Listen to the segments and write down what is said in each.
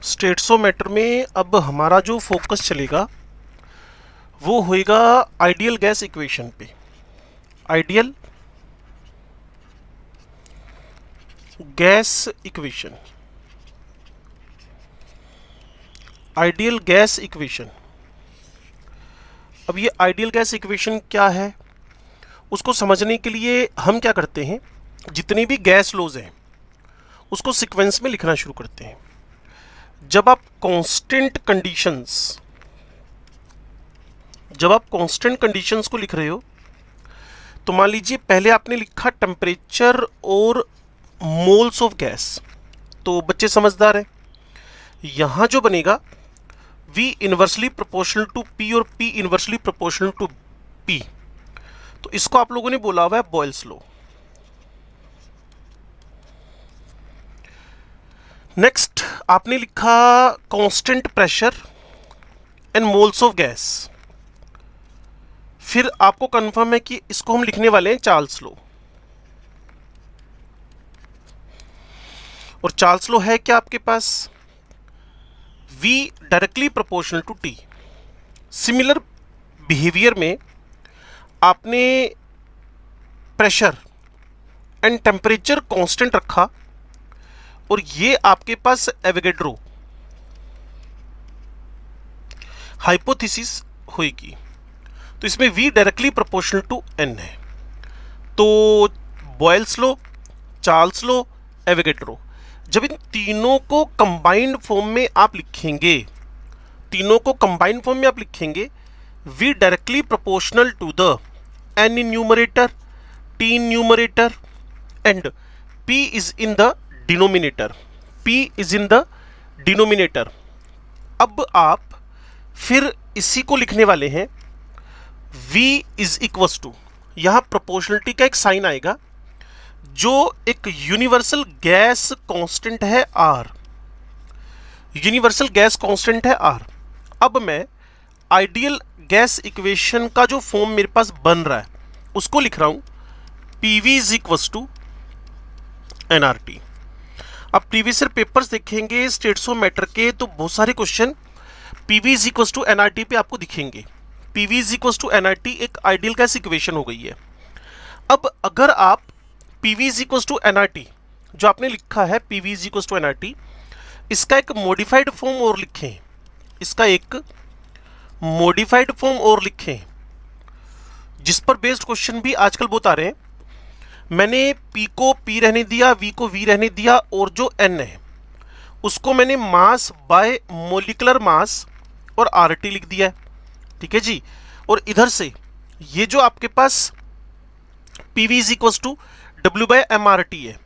स्टेटसोमीटर में अब हमारा जो फोकस चलेगा वो होएगा आइडियल गैस इक्वेशन पे। Ideal gas equation, ideal gas equation. अब ये आइडियल गैस इक्वेशन क्या है उसको समझने के लिए हम क्या करते हैं, जितनी भी गैस लॉज हैं उसको सीक्वेंस में लिखना शुरू करते हैं। जब आप कांस्टेंट कंडीशंस को लिख रहे हो तो मान लीजिए पहले आपने लिखा टेम्परेचर और मोल्स ऑफ गैस, तो बच्चे समझदार हैं, यहां जो बनेगा V inversely proportional to P और P inversely proportional to P, तो इसको आप लोगों ने बोला हुआ है बॉयल्स लॉ। नेक्स्ट आपने लिखा constant pressure and moles of gas, फिर आपको कंफर्म है कि इसको हम लिखने वाले हैं चार्ल्स लॉ। और चार्ल्स लॉ है क्या आपके पास, V directly proportional to T। Similar behaviour में आपने प्रेशर एंड टेम्परेचर कांस्टेंट रखा और ये आपके पास एवोगैड्रो हाइपोथेसिस होगी, तो इसमें V directly proportional to N है। तो Boyle's law, Charles law, Avogadro, जब इन तीनों को कंबाइंड फॉर्म में आप लिखेंगे, V directly proportional to the N in numerator, T in numerator and P is in the denominator. अब आप फिर इसी को लिखने वाले हैं V इज इक्वल्स टू, यहां प्रोपोर्शनलिटी का एक साइन आएगा, जो एक यूनिवर्सल गैस कांस्टेंट है R, अब मैं आइडियल गैस इक्वेशन का जो फॉर्म मेरे पास बन रहा है उसको लिख रहा हूं PV is equals to nRT। अब प्रीवियस ईयर पेपर्स देखेंगे स्टेटसोमीटर के तो बहुत सारे question PV is equals to nRT पे आपको दिखेंगे। PV is equals to nRT एक आइडियल गैस इक्वेशन हो गई है। अब अगर आप PV is equals to nRT जो आपने लिखा है PV is equals to nRT, इसका एक मॉडिफाइड फॉर्म और लिखें, जिस पर बेस्ड क्वेश्चन भी आजकल बहुत आ रहे हैं। मैंने P को P रहने दिया, V को V रहने दिया, और जो N है उसको मैंने मास बाय मोलिकुलर मास और RT लिख दिया है, ठीक है जी। और इधर से ये जो आपके पास PV is equals to W by MRT है,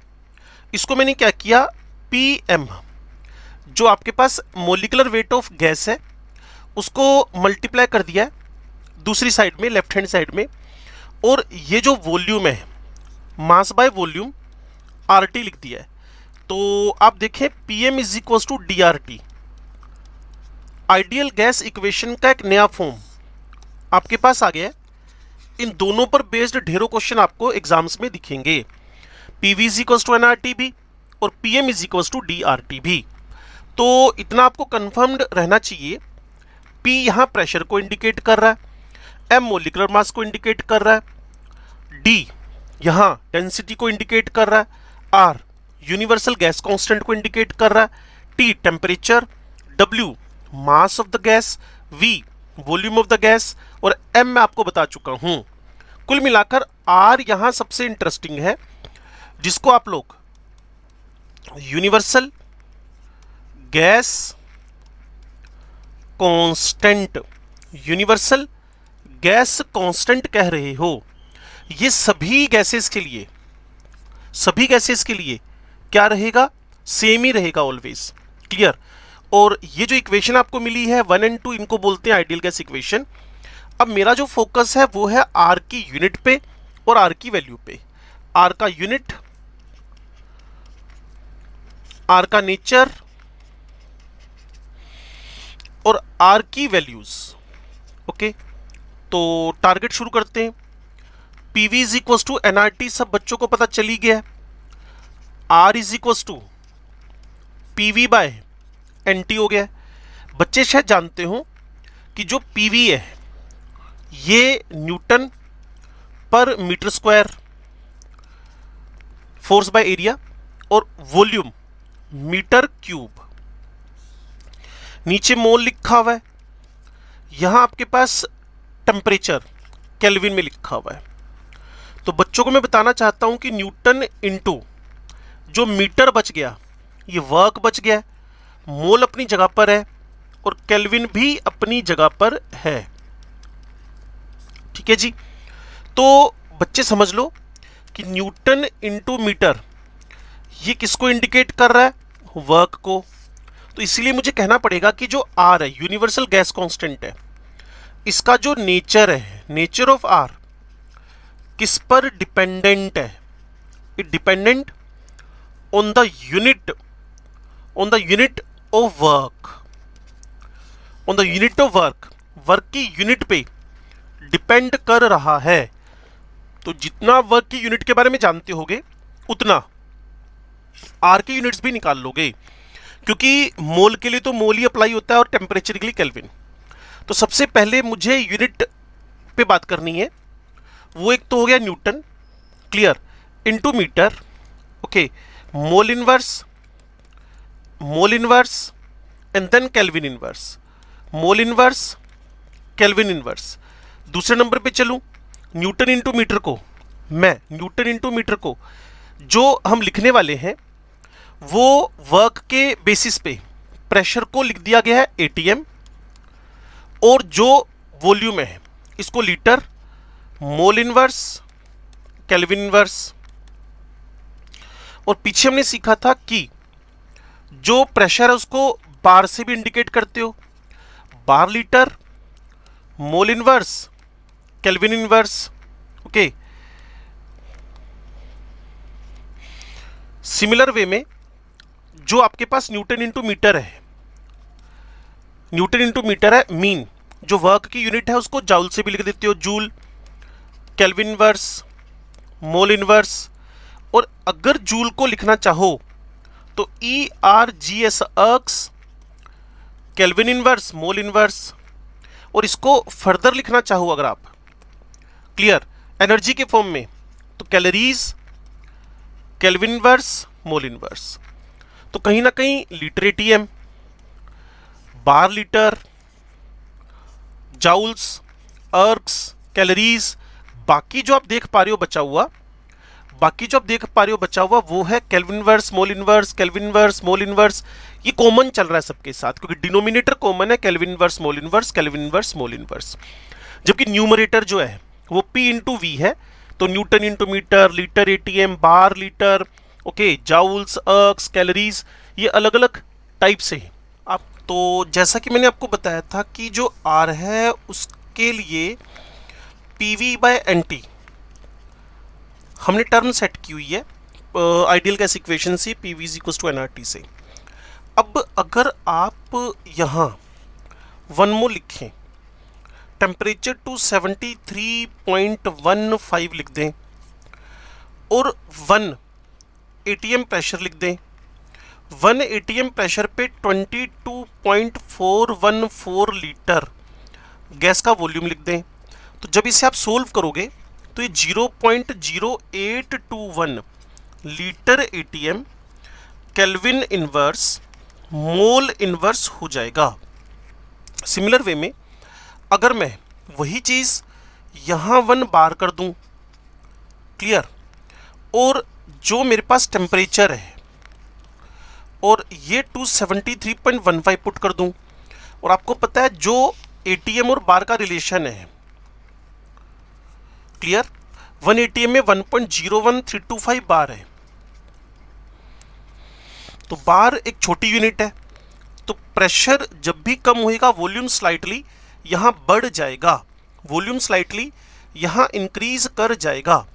इसको मैंने क्या किया, PM जो आपके पास मोलिकुलर वेट ऑफ गैस है उसको मल्टीप्लाई कर दिया है दूसरी साइड में, लेफ्ट हैंड साइड में, और ये जो वॉल्यूम है मास बाय वॉल्यूम RT लिख दिया है। तो आप देखें PM is equals to DRT, ideal gas equation का एक नया फॉर्म आपके पास आ गया है। इन दोनों पर बेस्ड ढेरों क्वेश्चन आपको एग्जाम्स में दिखेंगे, PV is equals to nRT भी और PM is equals to DRT भी। तो इतना आपको कंफर्म्ड रहना चाहिए, P यहाँ प्रेशर को इंडिकेट कर रहा है, M मोलिकुलर मास को इंडिकेट कर रहा है, D यहाँ डेंसिटी को इंडिकेट कर रहा है, R यूनिवर्सल गैस कांस्टेंट को इंडिकेट कर रहा है, T temperature, W mass of the gas, V volume of the gas, और M मैं आपको बता चुका हूं। कुल मिलाकर R यहां सबसे इंटरेस्टिंग है, जिसको आप लोग यूनिवर्सल गैस कांस्टेंट कह रहे हो। ये सभी गैसेस के लिए क्या रहेगा, सेम ही रहेगा ऑलवेज, क्लियर। और ये जो इक्वेशन आपको मिली है 1 और 2, इनको बोलते हैं आइडियल गैस इक्वेशन। अब मेरा जो फोकस है वो है R की यूनिट पे और R की वैल्यू पे, R का यूनिट, R का नेचर और R की वैल्यूज। ओके, तो टारगेट शुरू करते हैं। PV is equals to nRT सब बच्चों को पता चली गया है। R is equals to PV by NT हो गया है। बच्चे शायद जानते हो कि जो पीवी है ये newton per metre square force by area और वॉल्यूम मीटर क्यूब। नीचे मोल लिखा हुआ है, यहां आपके पास टेम्परेचर केल्विन में लिखा हुआ है। तो बच्चों को मैं बताना चाहता हूं कि न्यूटन इनटू जो मीटर बच गया ये वर्क बच गया, मोल अपनी जगह पर है और केल्विन भी अपनी जगह पर है। ठीक है जी। तो बच्चे समझ लो कि न्यूटन इनटू मीटर ये किसको इंडिकेट कर रहा है, वर्क को। तो इसीलिए मुझे कहना पड़ेगा कि जो आर है यूनिवर्सल गैस कांस्टेंट है, इसका जो नेचर है, नेचर ऑफ आर किस पर डिपेंडेंट है, it dependent on the unit of work, on the unit of work, work की यूनिट पे डिपेंड कर रहा है। तो जितना वर्क की यूनिट के बारे में जानते होगे उतना आर के यूनिट्स भी निकाल लोगे, क्योंकि मोल के लिए तो मोल ही अप्लाई होता है और टेम्परेचर के लिए केल्विन। तो सबसे पहले मुझे यूनिट पे बात करनी है, वो एक तो हो गया newton, clear, into metre, okay, mole inverse and then kelvin inverse, mole inverse kelvin inverse. दूसरे नंबर पे चलूं, न्यूटन इंटू मीटर को, मैं न्यूटन इंटू मीटर को जो हम लिखने वाले हैं वो वर्क के बेसिस पे प्रेशर को लिख दिया गया है एटीएम, और जो वॉल्यूम है इसको litre, mole inverse kelvin inverse. और पीछे हमने सीखा था कि जो प्रेशर है उसको बार से भी इंडिकेट करते हो, bar litre, mole inverse kelvin inverse, okay. Similar way में जो आपके पास न्यूटन इंटू मीटर है, न्यूटन इंटू मीटर है मीन, जो वर्क की यूनिट है उसको जाउल से भी लिख देते हो, joule, kelvin inverse, mole inverse. और अगर जूल को लिखना चाहो तो ERGS ergs, kelvin inverse, mole inverse. और इसको फर्दर लिखना चाहो अगर आप, क्लियर, एनर्जी के फॉर्म में, तो calories, kelvin inverse, mole inverse. तो कहीं ना कहीं litre atm, bar litre, joules, ergs, calories, बाकी जो आप देख पा रहे हो बचा हुआ, वो है kelvin inverse, mole inverse, kelvin inverse, mole inverse. ये कॉमन चल रहा है सबके साथ, क्योंकि डिनोमिनेटर कॉमन है, kelvin inverse, mole inverse, kelvin inverse, mole inverse. जबकि न्यूमरेटर जो है वो P इंटू वी है, तो newton into metre, litre atm, bar litre, okay, joules, ergs, calories, ये अलग अलग टाइप से हैं। आप तो जैसा कि मैंने आपको बताया था कि जो R है उसके लिए PV बाय NT हमने टर्म सेट की हुई है आइडियल गैस इक्वेशन से, PV is equal to nRT से। अब अगर आप यहाँ 1 मोल लिखें, टेम्परेचर टू 73.15 लिख दें और 1 एटीएम प्रेशर लिख दें, 1 एटीएम प्रेशर पे 22.414 लीटर गैस का वॉल्यूम लिख दें, तो जब इसे आप सोल्व करोगे तो ये 0.0821 litre ATM kelvin inverse mole inverse हो जाएगा। सिमिलर वे में अगर मैं वही चीज यहां 1 बार कर दूं, क्लियर, और जो मेरे पास टेम्परेचर है और ये 273.15 पुट कर दूं, और आपको पता है जो एटीएम और बार का रिलेशन है, क्लियर, 1 एटीएम में 1.01325 बार है, तो बार एक छोटी यूनिट है, तो प्रेशर जब भी कम होएगा वॉल्यूम स्लाइटली यहां बढ़ जाएगा, वॉल्यूम स्लाइटली यहां इंक्रीज कर जाएगा।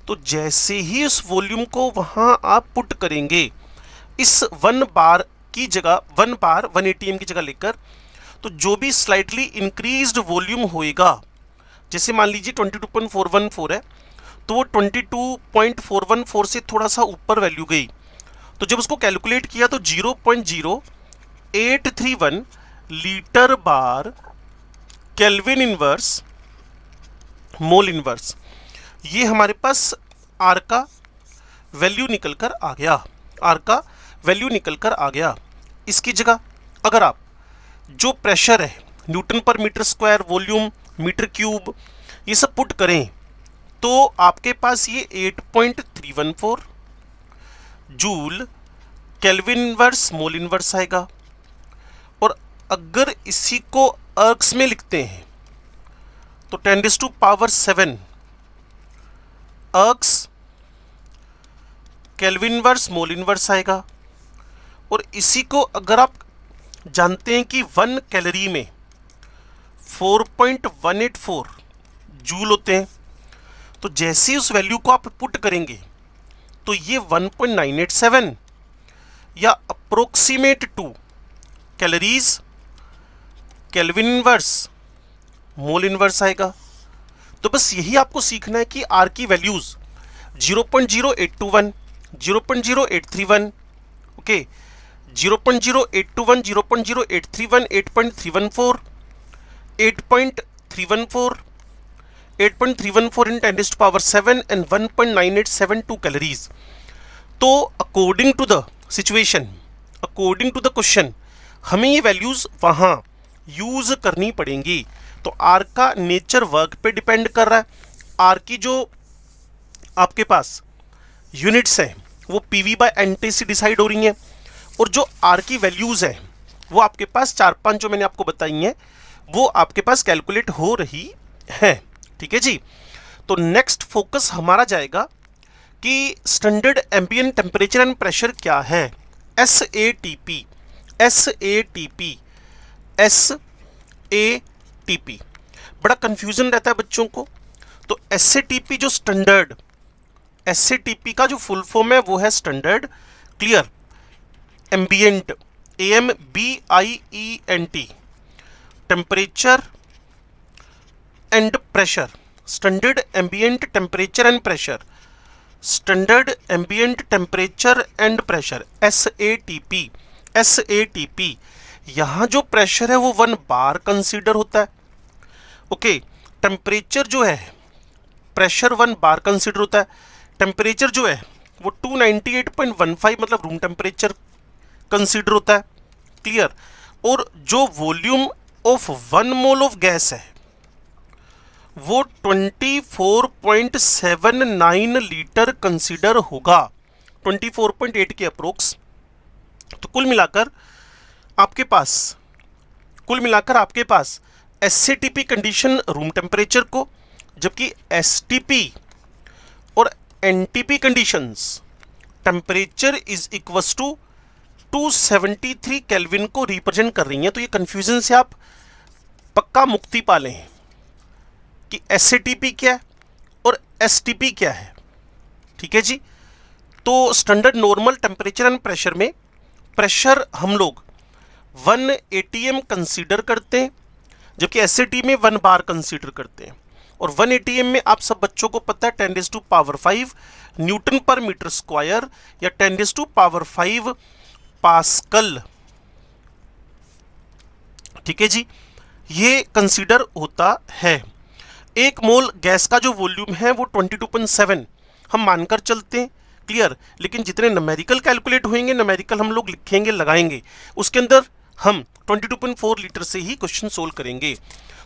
तो जैसे ही उस वॉल्यूम को वहां आप पुट करेंगे इस 1 बार की जगह, 1 बार 1 एटीएम की जगह लेकर, तो जो भी स्लाइटली इंक्रीज्ड वॉल्यूम होएगा, जैसे मान लीजिए 22.414 है, तो वो 22.414 से थोड़ा सा ऊपर वैल्यू गई, तो जब उसको कैलकुलेट किया तो 0.0 831 लीटर बार केल्विन इनवर्स मोल इनवर्स। ये हमारे पास आर का वैल्यू निकल कर आ गया, आर का वैल्यू निकल कर आ गया। इसकी जगह अगर आप जो प्रेशर है newton per metre square, volume, metre cube, ये सब पुट करें तो आपके पास ये 8.314 joule kelvin inverse mole inverse आएगा। और अगर इसी को अर्ग्स में लिखते हैं तो 10⁻⁷ अर्ग्स केल्विन इनवर्स मोल इनवर्स आएगा। और इसी को अगर आप जानते हैं कि 1 कैलोरी में 4.184 जूल होते हैं, तो जैसे ही उस वैल्यू को आप पुट करेंगे तो ये 1.987 या approximate 2 calories kelvin inverse mole inverse आएगा। तो बस यही आपको सीखना है कि आर की values 0.0821, 0.0831, okay, 0.0821, 0.0831, 8.314, 8.314, 8.314 in 10⁻⁷ and 1.9872 calories। तो according to the situation, according to the question, हमें ये वैल्यूज वहां यूज करनी पड़ेंगी। तो आर का नेचर वर्क पे डिपेंड कर रहा है। आर की जो आपके पास यूनिट्स हैं वो पीवी बाय एनटी से डिसाइड हो रही हैं, और जो आर की वैल्यूज हैं वो आपके पास 4-5 जो मैंने आपको बताई हैं वो आपके पास कैलकुलेट हो रही हैं। ठीक है जी। तो नेक्स्ट फोकस हमारा जाएगा कि standard ambient temperature and pressure क्या है, SATP, SATP, SATP। बड़ा कंफ्यूजन रहता है बच्चों को। तो SATP जो स्टैंडर्ड, SATP का जो फुल फॉर्म है वो है standard clear ambient, AMBIENT, temperature and pressure, standard ambient temperature and pressure, standard ambient temperature and pressure, SATP, SATP। यहाँ जो प्रेशर है वो 1 बार कंसीडर होता है, ओके। टेम्परेचर जो है, प्रेशर 1 बार कंसीडर होता है, टेम्परेचर जो है वो 298.15 मतलब रूम टेम्परेचर कंसीडर होता है, क्लियर। और जो volume of 1 mole of gas है वो 24.79 लीटर कंसीडर होगा, 24.8 के अप्रोक्स। तो कुल मिलाकर आपके पास SATP कंडीशन रूम टेम्परेचर को, जबकि STP और NTP conditions temperature is equals to 273 kelvin को रिप्रेजेंट कर रही हैं। तो ये कंफ्यूजन से आप पक्का मुक्ति पा लें कि SATP क्या है और STP क्या है। ठीक है जी। तो standard normal temperature and pressure में प्रेशर हम लोग 1 ATM कंसीडर करते हैं, जबकि SAT में 1 बार कंसीडर करते हैं। और 1 ATM में आप सब बच्चों को पता है 10⁵ न्यूटन पर मीटर स्क्वायर या 10⁵ पास्कल। ठीक है जी, ये कंसीडर होता है। 1 मोल गैस का जो वॉल्यूम है वो 22.7 हम मानकर चलते हैं, क्लियर। लेकिन जितने न्यूमेरिकल कैलकुलेट होंगे, न्यूमेरिकल हम लोग लिखेंगे, लगाएंगे, उसके अंदर हम 22.4 लीटर से ही क्वेश्चन सोल्व करेंगे।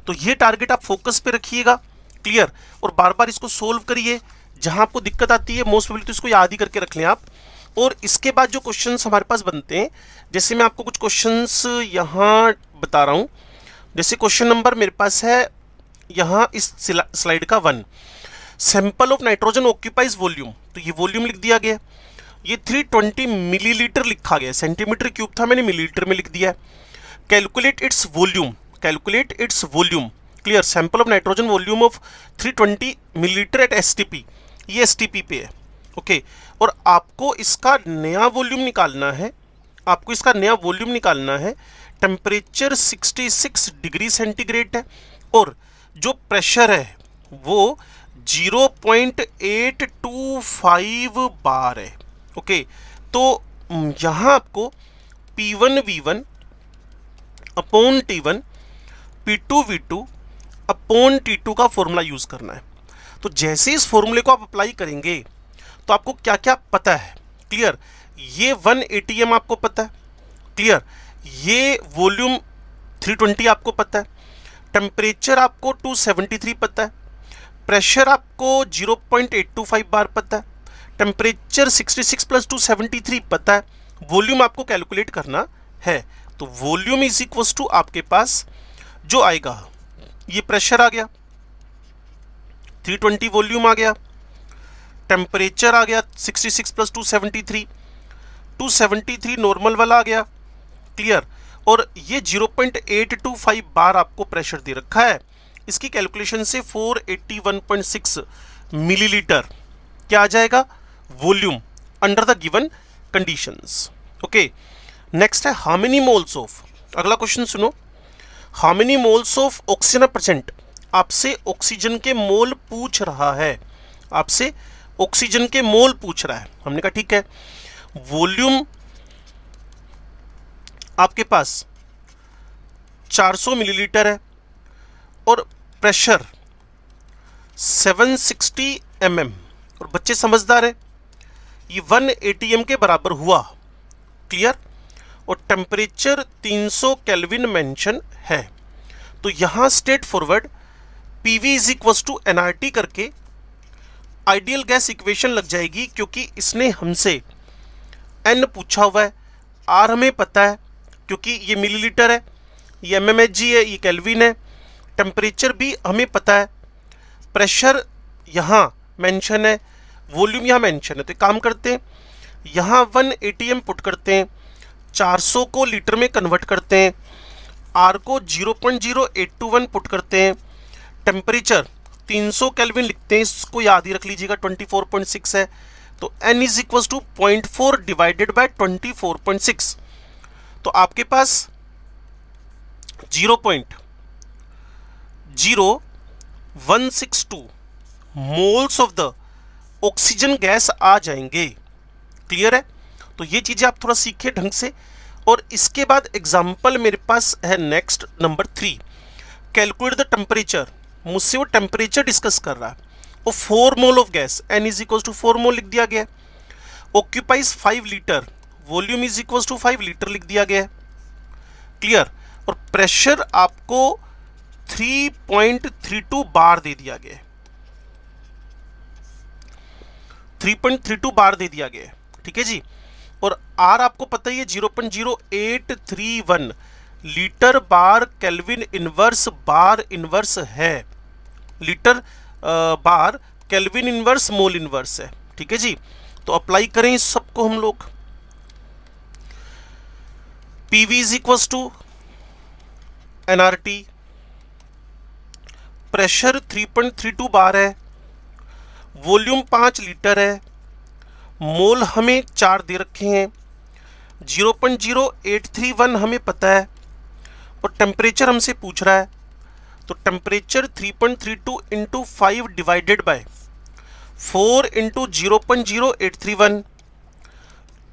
तो ये टारगेट आप फोकस पे रखिएगा, क्लियर। और बार बार इसको सोल्व करिए, जहां आपको दिक्कत आती है मोस्ट प्रोबेबली तो इसको याद ही करके रख लें आप। और इसके बाद जो क्वेश्चंस हमारे पास बनते हैं, जैसे मैं आपको कुछ क्वेश्चंस यहाँ बता रहा हूँ। जैसे क्वेश्चन नंबर मेरे पास है यहाँ इस स्लाइड का 1, sample of nitrogen occupies volume. तो ये वॉल्यूम लिख दिया गया, ये 320 मिलीलीटर लिखा गया, सेंटीमीटर क्यूब था, मैंने मिलीलीटर में लिख दिया है। Calculate its volume, calculate its volume, clear. Sample of nitrogen volume of 320 millilitre at STP, ये STP पे है, ओके। और आपको इसका नया वॉल्यूम निकालना है, आपको इसका नया वॉल्यूम निकालना है। टेम्परेचर 66 डिग्री सेंटीग्रेड है और जो प्रेशर है वो 0.825 बार है, ओके। तो यहाँ आपको P1 V1 upon T1 P2V2 upon T2 का फॉर्मूला यूज करना है। तो जैसे इस फॉर्मूले को आप अप्लाई करेंगे तो आपको क्या क्या पता है, क्लियर। ये 1 ATM आपको पता है, क्लियर। ये वॉल्यूम 320 आपको पता है, टेम्परेचर आपको 273 पता है, प्रेशर आपको 0.825 बार पता है, टेम्परेचर 66 प्लस 273 पता है, वॉल्यूम आपको कैलकुलेट करना है। तो वॉल्यूम इज इक्वल टू आपके पास जो आएगा, ये प्रेशर आ गया 320, वॉल्यूम आ गया, टेम्परेचर आ गया 66 प्लस 273 नॉर्मल वाला आ गया, क्लियर। और ये 0.825 बार आपको प्रेशर दे रखा है। इसकी कैलकुलेशन से 481.6 मिलीलीटर क्या आ जाएगा, volume under the given conditions. Okay, next है हाउ मेनी मोल्स ऑफ, अगला क्वेश्चन सुनो, how many moles of oxygen present. आपसे ऑक्सीजन के मोल पूछ रहा है, आपसे ऑक्सीजन के मोल पूछ रहा है। हमने कहा ठीक है, वॉल्यूम आपके पास 400 मिलीलीटर है और प्रेशर 760 mm, और बच्चे समझदार है, ये 1 ATM के बराबर हुआ, क्लियर। और टेम्परेचर 300 केल्विन मेंशन है। तो यहां straightforward PV is equal to nRT करके आइडियल गैस इक्वेशन लग जाएगी, क्योंकि इसने हमसे N पूछा हुआ है, R हमें पता है क्योंकि ये मिलीलीटर है, ये mmHg है, ये केल्विन है, टेम्परेचर भी हमें पता है, प्रेशर यहाँ मेंशन है, वॉल्यूम यहाँ मेंशन है। तो काम करते हैं, यहाँ 1 ATM पुट करते हैं, 400 को लीटर में कन्वर्ट करते हैं, R को 0.0821 पुट करते हैं, टेम्परेचर 300 केल्विन लिखते हैं, इसको याद ही रख लीजिएगा 24.6 है। तो N is equal to 0.4 divided by 24.6। तो आपके पास 0.0162 moles of the oxygen gas आ जाएंगे, क्लियर है। तो ये चीजें आप थोड़ा सीखे ढंग से। और इसके बाद एग्जाम्पल मेरे पास है next number 3, calculate the temperature. मुझसे वो टेम्परेचर डिस्कस कर रहा है, वो 4 mole of gas, N is equal to 4 mole लिख दिया गया है, occupies 5 litre, volume is equal to 5 litre लिख दिया गया है, क्लियर। और प्रेशर आपको 3.32 बार दे दिया गया है, 3.32 बार दे दिया गया है, ठीक है जी। और R आपको पता ही है 0.0831 लीटर बार केल्विन इनवर्स बार इनवर्स है, लीटर बार केल्विन इनवर्स मोल इनवर्स है, ठीक है जी। तो अप्लाई करें इस सबको हम लोग, PV is equal to nRT, pressure 3.32 bar है, वॉल्यूम 5 लीटर है, मोल हमें 4 दे रखे हैं, 0.0831 हमें पता है, और टेम्परेचर हमसे पूछ रहा है। तो temperature 3.32 into 5 divided by 4 into 0.0831,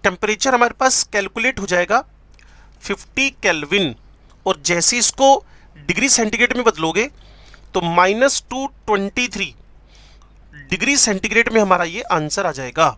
temperature हमारे पास कैलकुलेट हो जाएगा 50 केल्विन। और जैसे इसको डिग्री सेंटीग्रेड में बदलोगे तो -223 डिग्री सेंटीग्रेड में हमारा ये आंसर आ जाएगा।